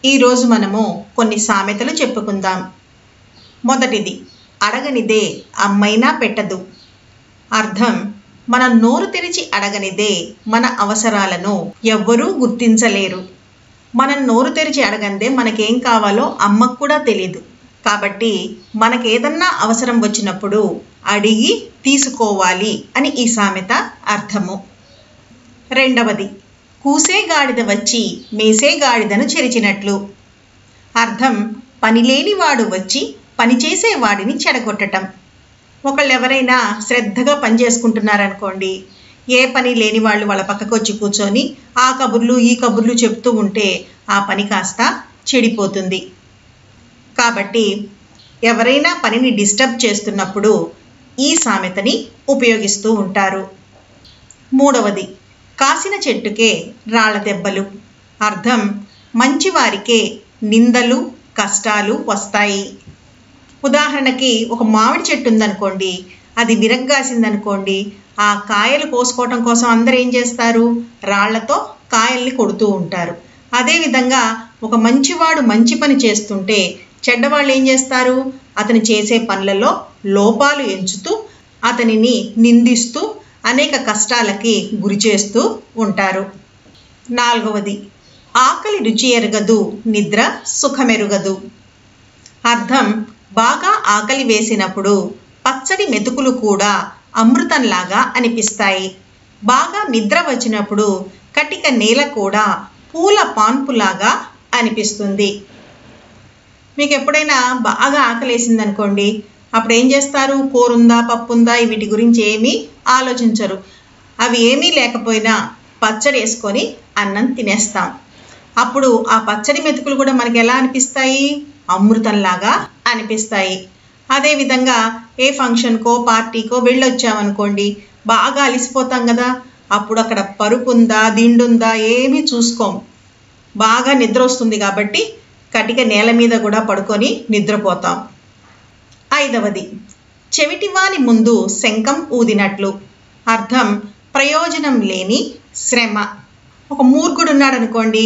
ఈ రోజు మనము కొన్ని సామెతలు చెప్పుకుందాం. మొదటిది, అడగనిదే అమ్మైనా పెట్టదు. అర్థం, మనం నోరు తెరిచి అడగనిదే మన అవసరాలను ఎవ్వరూ గుర్తించలేరు. మనం నోరు తెరిచి అడగందే మనకేం కావాలో అమ్మకు కూడా తెలీదు. కాబట్టి మనకేదన్నా అవసరం వచ్చినప్పుడు అడిగి తీసుకోవాలి అని ఈ సామెత అర్థము. రెండవది, కూసే గాడిద వచ్చి మేసే గాడిదను చెరిచినట్లు. అర్థం, పనిలేనివాడు వచ్చి పనిచేసేవాడిని చెడగొట్టటం. ఒకళ్ళెవరైనా శ్రద్ధగా పని చేసుకుంటున్నారనుకోండి, ఏ పని లేని వాళ్ళు వాళ్ళ పక్కకు వచ్చి కూర్చొని ఆ కబుర్లు ఈ కబుర్లు చెప్తూ ఉంటే ఆ పని కాస్త చెడిపోతుంది. కాబట్టి ఎవరైనా పనిని డిస్టర్బ్ చేస్తున్నప్పుడు ఈ సామెతని ఉపయోగిస్తూ ఉంటారు. మూడవది, కాసిన చెట్టుకే రాళ్ల దెబ్బలు. అర్థం, మంచివారికే నిందలు కష్టాలు వస్తాయి. ఉదాహరణకి ఒక మామిడి చెట్టు ఉందనుకోండి, అది విరగ్గాసిందనుకోండి, ఆ కాయలు కోసుకోవటం కోసం అందరూ ఏం చేస్తారు, రాళ్లతో కాయల్ని కొడుతూ ఉంటారు. అదేవిధంగా ఒక మంచివాడు మంచి పని చేస్తుంటే చెడ్డవాళ్ళు ఏం చేస్తారు, అతను చేసే పనులలో లోపాలు ఎంచుతూ అతనిని నిందిస్తూ అనేక కష్టాలకి గురి చేస్తూ ఉంటారు. నాలుగవది, ఆకలి రుచి ఎరగదు, నిద్ర సుఖమెరుగదు. అర్థం, బాగా ఆకలి వేసినప్పుడు పచ్చడి మెతుకులు కూడా అమృతంలాగా అనిపిస్తాయి. బాగా నిద్ర వచ్చినప్పుడు కటిక నేల కూడా పూల పాన్పులాగా అనిపిస్తుంది. మీకు ఎప్పుడైనా బాగా ఆకలేసిందనుకోండి, అప్పుడు ఏం చేస్తారు, కూరుందా పప్పుందా వీటి గురించి ఏమీ ఆలోచించరు. అవి ఏమీ లేకపోయినా పచ్చడి వేసుకొని అన్నం తినేస్తాం. అప్పుడు ఆ పచ్చడి మెతుకులు కూడా మనకి ఎలా అనిపిస్తాయి, అమృతంలాగా అనిపిస్తాయి. అదేవిధంగా ఏ ఫంక్షన్కో పార్టీకో వెళ్ళొచ్చామనుకోండి, బాగా అలిసిపోతాం కదా, అప్పుడు అక్కడ పరుపు ఉందా దిండుందా ఏమీ చూసుకోం. బాగా నిద్ర వస్తుంది కాబట్టి కటిక నేల మీద కూడా పడుకొని నిద్రపోతాం. ఐదవది, చెవిటివాని ముందు శంఖం ఊదినట్లు. అర్థం, ప్రయోజనం లేని శ్రమ. ఒక మూర్ఖుడు ఉన్నాడు అనుకోండి,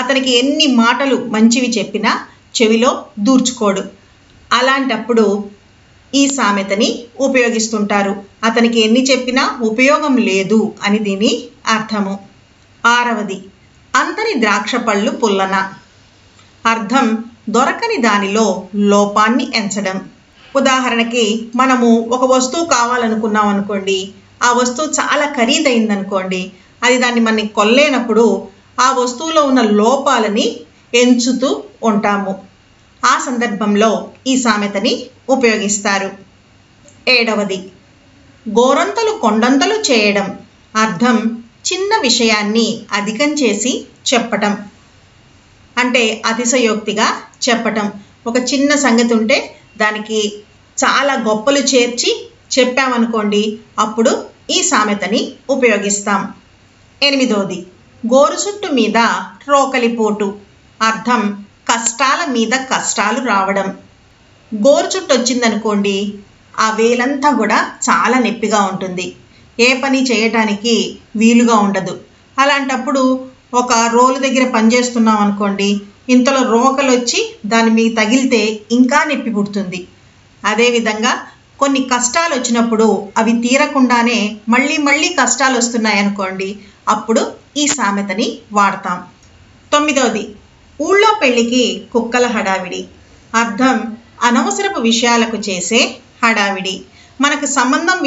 అతనికి ఎన్ని మాటలు మంచివి చెప్పినా చెవిలో దూర్చుకోడు. అలాంటప్పుడు ఈ సామెతని ఉపయోగిస్తుంటారు. అతనికి ఎన్ని చెప్పినా ఉపయోగం లేదు అని దీని అర్థము. ఆరవది, అంతని ద్రాక్ష పళ్ళు పుల్లన. అర్థం, దొరకని దానిలో లోపాన్ని ఎంచడం. ఉదాహరణకి మనము ఒక వస్తువు కావాలనుకున్నాం అనుకోండి, ఆ వస్తువు చాలా ఖరీదైందనుకోండి, అది దాన్ని మనకి కొల్లేనప్పుడు ఆ వస్తువులో ఉన్న లోపాలని ఎంచుతూ ఉంటాము. ఆ సందర్భంలో ఈ సామెతని ఉపయోగిస్తారు. ఏడవది, గోరంతలు కొండంతలు చేయడం. అర్థం, చిన్న విషయాన్ని అధికం చేసి చెప్పటం. అంటే అతిశయోక్తిగా చెప్పటం. ఒక చిన్న సంగతి ఉంటే దానికి చాలా గొప్పలు చేర్చి చెప్పామనుకోండి, అప్పుడు ఈ సామెతని ఉపయోగిస్తాం. ఎనిమిదవది, గోరుచుట్టు మీద రోకలిపోటు. అర్థం, కష్టాల మీద కష్టాలు రావడం. గోరుచుట్టు వచ్చిందనుకోండి, ఆ వేలంతా కూడా చాలా నొప్పిగా ఉంటుంది, ఏ పని చేయటానికి వీలుగా ఉండదు. అలాంటప్పుడు ఒక రోలు దగ్గర పనిచేస్తున్నాం అనుకోండి, ఇంతలో రోకలు వచ్చి దాని మీద తగిలితే ఇంకా నొప్పి పుడుతుంది. అదేవిధంగా కొన్ని కష్టాలు వచ్చినప్పుడు అవి తీరకుండానే మళ్ళీ మళ్ళీ కష్టాలు వస్తున్నాయనుకోండి, అప్పుడు ఈ సామెతని వాడతాం. తొమ్మిదవది, ఊళ్ళో పెళ్ళికి కుక్కల హడావిడి. అర్థం, అనవసరపు విషయాలకు చేసే హడావిడి. మనకు సంబంధం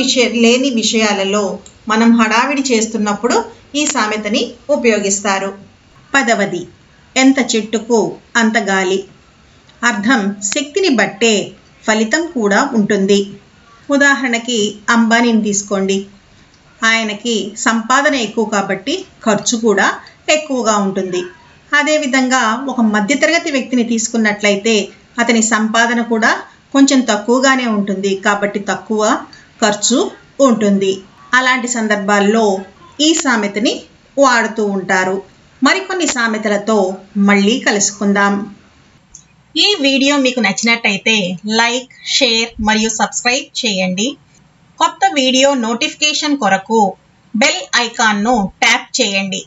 లేని విషయాలలో మనం హడావిడి చేస్తున్నప్పుడు ఈ సామెతని ఉపయోగిస్తారు. పదవది, ఎంత చెట్టుకు అంత గాలి. అర్థం, శక్తిని బట్టే ఫలితం కూడా ఉంటుంది. ఉదాహరణకి అంబానీని తీసుకోండి, ఆయనకి సంపాదన ఎక్కువ కాబట్టి ఖర్చు కూడా ఎక్కువగా ఉంటుంది. అదేవిధంగా ఒక మధ్యతరగతి వ్యక్తిని తీసుకున్నట్లయితే అతని సంపాదన కూడా కొంచెం తక్కువగానే ఉంటుంది కాబట్టి తక్కువ ఖర్చు ఉంటుంది. అలాంటి సందర్భాల్లో ఈ సామెతని వాడుతూ ఉంటారు. మరికొన్ని సామెతలతో మళ్ళీ కలుసుకుందాం. ఈ వీడియో మీకు నచ్చినట్టయితే లైక్, షేర్ మరియు సబ్స్క్రైబ్ చేయండి. కొత్త వీడియో నోటిఫికేషన్ కొరకు బెల్ ఐకాన్ను ట్యాప్ చేయండి.